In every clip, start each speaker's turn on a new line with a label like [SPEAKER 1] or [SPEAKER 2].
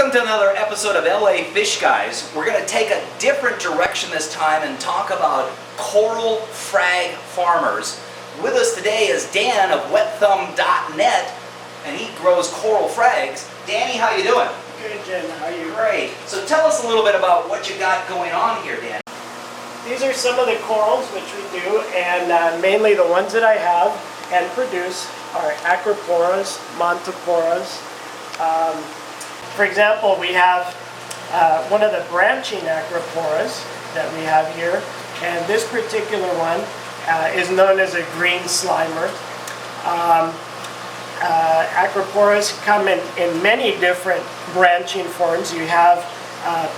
[SPEAKER 1] Welcome to another episode of LA Fishguys. We're going to take a different direction this time and talk about coral frag farmers. With us today is Dan of wetthumb.net, and he grows coral frags. Danny, how you doing?
[SPEAKER 2] Good, Jen. How are you?
[SPEAKER 1] Great. So tell us a little bit about what you got going on here, Dan.
[SPEAKER 2] These are some of the corals which we do, and mainly the ones that I have and produce are acroporas, montiporas. For example, we have one of the branching acroporas that we have here, and this particular one is known as a green slimer. Acroporas come in many different branching forms. You have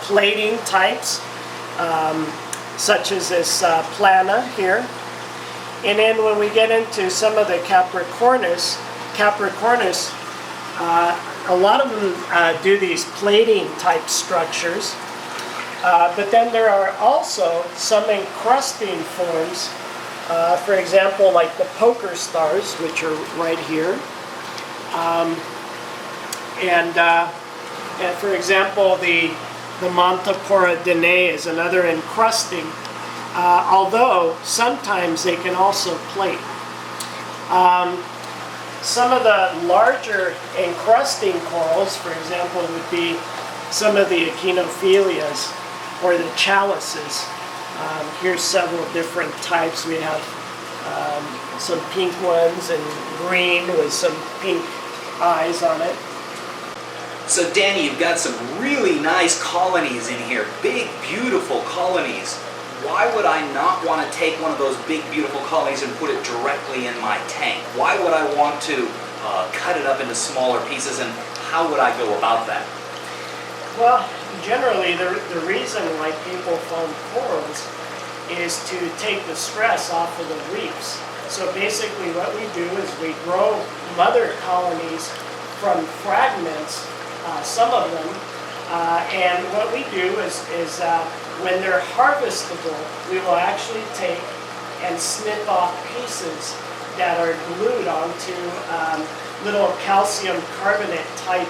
[SPEAKER 2] plating types, such as this plana here. And then when we get into some of the Capricornus, a lot of them do these plating type structures, but then there are also some encrusting forms, for example like the poker stars, which are right here, and for example the Montipora dene is another encrusting, although sometimes they can also plate. Some of the larger encrusting corals, for example, would be some of the echinophilias or the chalices. Here's several different types. We have some pink ones and green with some pink eyes on it.
[SPEAKER 1] So Danny, you've got some really nice colonies in here, big, beautiful colonies. Why would I not want to take one of those big, beautiful colonies and put it directly in my tank? Why would I want to cut it up into smaller pieces, and how would I go about that?
[SPEAKER 2] Well, generally the reason why people farm corals is to take the stress off of the reefs. So basically what we do is we grow mother colonies from fragments, some of them, and what we do is when they're harvestable, we will actually take and snip off pieces that are glued onto little calcium carbonate type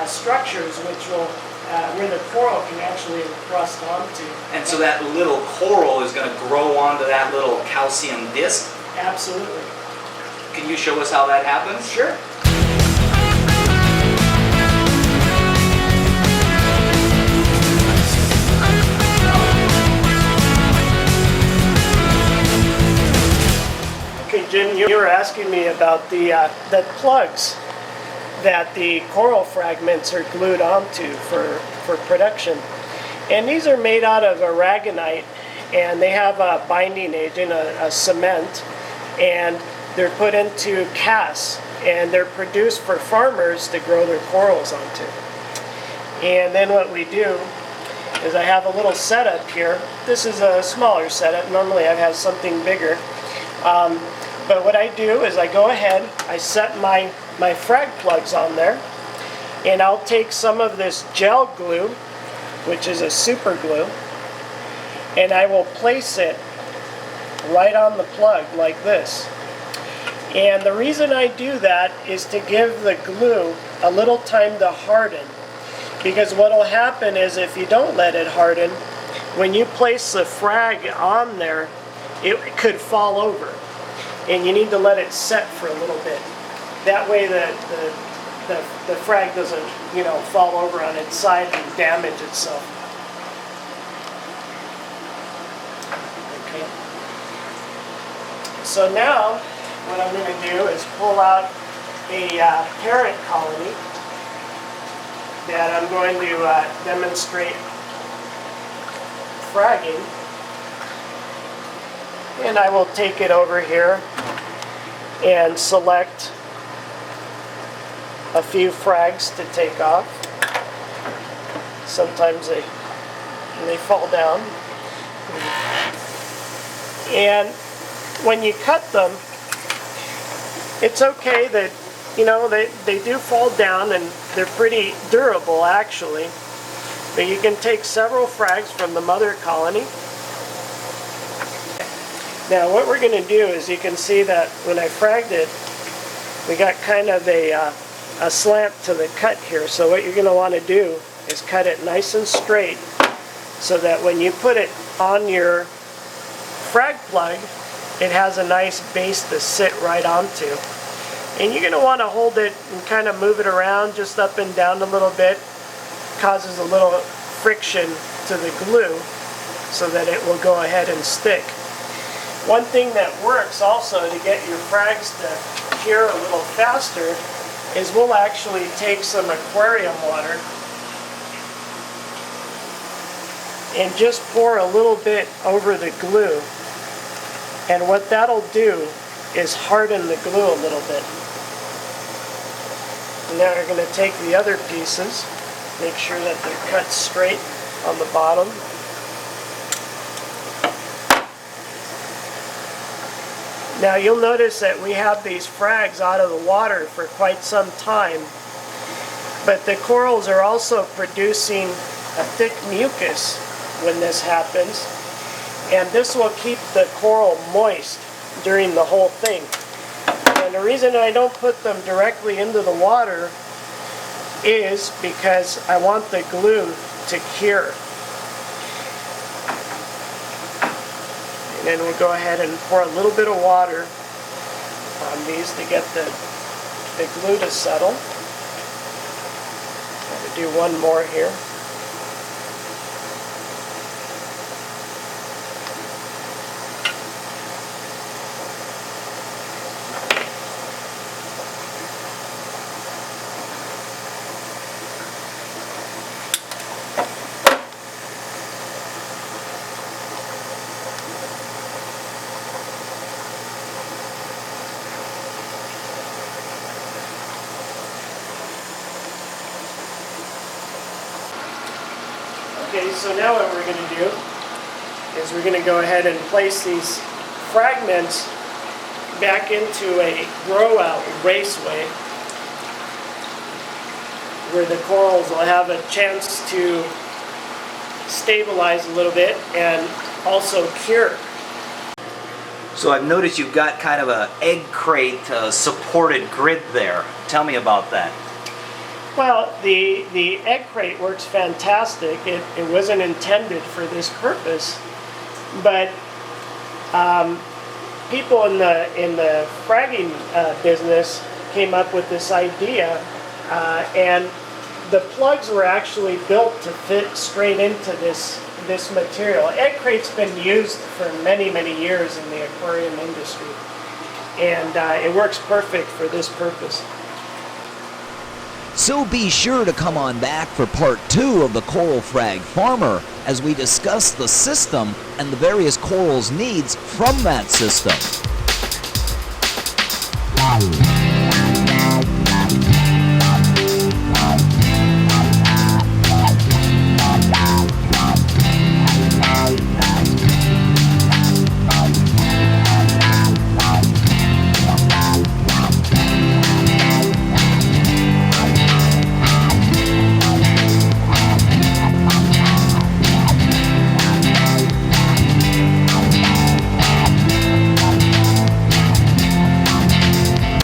[SPEAKER 2] structures, which will where the coral can actually encrust onto.
[SPEAKER 1] And so that little coral is going to grow onto that little calcium disc?
[SPEAKER 2] Absolutely.
[SPEAKER 1] Can you show us how that happens?
[SPEAKER 2] Sure. Okay, Jim, you were asking me about the plugs that the coral fragments are glued onto for production. And these are made out of aragonite, and they have a binding agent, a cement, and they're put into casts, and they're produced for farmers to grow their corals onto. And then what we do is I have a little setup here. This is a smaller setup. Normally I have something bigger. But what I do is I go ahead, I set my frag plugs on there, and I'll take some of this gel glue, which is a super glue, and I will place it right on the plug like this. And the reason I do that is to give the glue a little time to harden, because what will happen is if you don't let it harden, when you place the frag on there, it could fall over. And you need to let it set for a little bit. That way the frag doesn't, fall over on its side and damage itself. Okay. So now what I'm going to do is pull out a parent colony that I'm going to demonstrate fragging. And I will take it over here and select a few frags to take off. Sometimes they fall down. And when you cut them, it's okay that, they do fall down, and they're pretty durable actually. But you can take several frags from the mother colony. Now what we're going to do is, you can see that when I fragged it, we got kind of a a slant to the cut here. So what you're going to want to do is cut it nice and straight so that when you put it on your frag plug, it has a nice base to sit right onto. And you're going to want to hold it and kind of move it around just up and down a little bit. Causes a little friction to the glue so that it will go ahead and stick. One thing that works also to get your frags to cure a little faster is we'll actually take some aquarium water and just pour a little bit over the glue. And what that'll do is harden the glue a little bit. And now we're going to take the other pieces, make sure that they're cut straight on the bottom. Now you'll notice that we have these frags out of the water for quite some time, but the corals are also producing a thick mucus when this happens, and this will keep the coral moist during the whole thing. And the reason I don't put them directly into the water is because I want the glue to cure. And then we'll go ahead and pour a little bit of water on these to get the glue to settle. I'm going to do one more here. Okay, so now what we're going to do is we're going to go ahead and place these fragments back into a grow-out raceway where the corals will have a chance to stabilize a little bit and also cure.
[SPEAKER 1] So I've noticed you've got kind of an egg crate supported grid there. Tell me about that.
[SPEAKER 2] Well, the egg crate works fantastic. It wasn't intended for this purpose, but people in the fragging business came up with this idea, and the plugs were actually built to fit straight into this material. Egg crate's been used for many years in the aquarium industry, and it works perfect for this purpose.
[SPEAKER 3] So be sure to come on back for part 2 of the Coral Frag Farmer as we discuss the system and the various corals' needs from that system.